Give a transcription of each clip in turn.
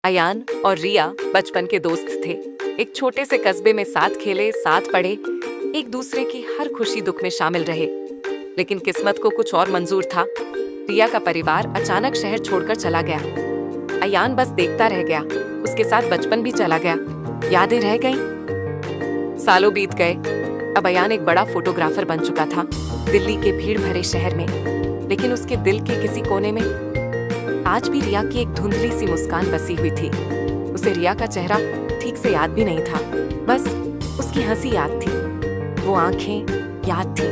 अयान और रिया बचपन के दोस्त थे। एक छोटे से कस्बे में साथ खेले, साथ पढ़े, एक दूसरे की हर खुशी दुख में शामिल रहे। लेकिन किस्मत को कुछ और मंजूर था। रिया का परिवार अचानक शहर छोड़कर चला गया। अयान बस देखता रह गया। उसके साथ बचपन भी चला गया, यादें रह गईं। सालों बीत गए। अब अयान एक बड़ा फोटोग्राफर बन चुका था, दिल्ली के भीड़ भरे शहर में। लेकिन उसके दिल के किसी कोने में आज भी रिया की एक धुंधली सी मुस्कान बसी हुई थी। उसे रिया का चेहरा ठीक से याद भी नहीं था, बस उसकी हंसी याद थी, वो आंखें याद थी।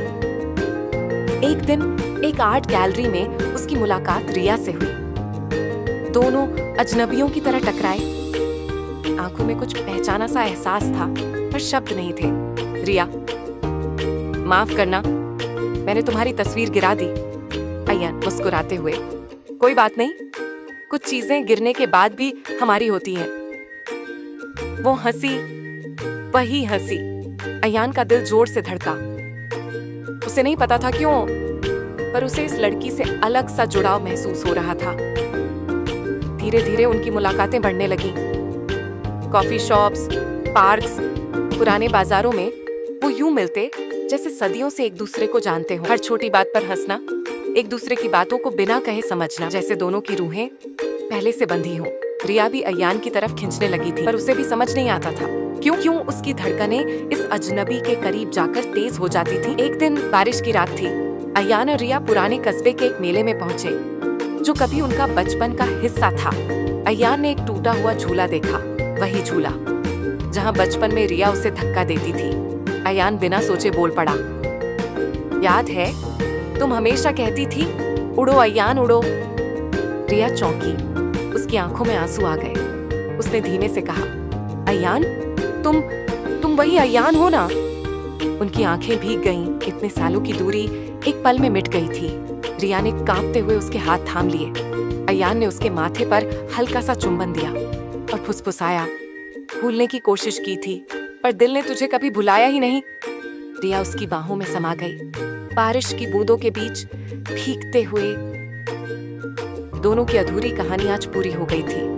एक दिन एक आर्ट गैलरी में उसकी मुलाकात रिया से हुई। दोनों अजनबियों की तरह टकराए। आंखों में कुछ पहचाना सा एहसास था, पर शब्द नहीं थे। रिया, माफ करना, मैंने तुम्हारी तस्वीर गिरा दी। अय्यन मुस्कुराते हुए, कोई बात नहीं, कुछ चीजें गिरने के बाद भी हमारी होती हैं। वो हंसी, वही हंसी। अयान का दिल जोर से धड़का। उसे नहीं पता था क्यों, पर उसे इस लड़की से अलग सा जुड़ाव महसूस हो रहा था। धीरे धीरे उनकी मुलाकातें बढ़ने लगी। कॉफी शॉप्स, पार्क्स, पुराने बाजारों में वो यूं मिलते जैसे सदियों से एक दूसरे को जानते हो। हर छोटी बात पर हंसना, एक दूसरे की बातों को बिना कहे समझना, जैसे दोनों की रूहें पहले से बंधी हों। रिया भी अयान की तरफ खींचने लगी थी, पर उसे भी समझ नहीं आता था क्यों उसकी धड़कनें इस अजनबी के करीब जाकर तेज हो जाती थी। एक दिन बारिश की रात थी। अयान और रिया पुराने कस्बे के एक मेले में पहुंचे, जो कभी उनका बचपन का हिस्सा था। अयान ने एक टूटा हुआ झूला देखा, वही झूला जहां बचपन में रिया उसे धक्का देती थी। अयान बिना सोचे बोल पड़ा, याद है, तुम हमेशा कहती थी, उड़ो अयान उड़ो। रिया चौंकी, उसकी आंखों में आंसू आ गए। उसने धीमे से कहा, अयान, तुम वही अयान हो ना? उनकी आंखें भीग गईं। इतने सालों की दूरी एक पल में मिट गई थी। रिया ने कांपते हुए उसके हाथ थाम लिए। अयान ने उसके माथे पर हल्का सा चुंबन दिया और फुसफुसाया, भूलने की कोशिश की थी, पर दिल ने तुझे कभी भुलाया ही नहीं। रिया उसकी बाहों में समा गई। बारिश की बूंदों के बीच भीगते हुए दोनों की अधूरी कहानी आज पूरी हो गई थी।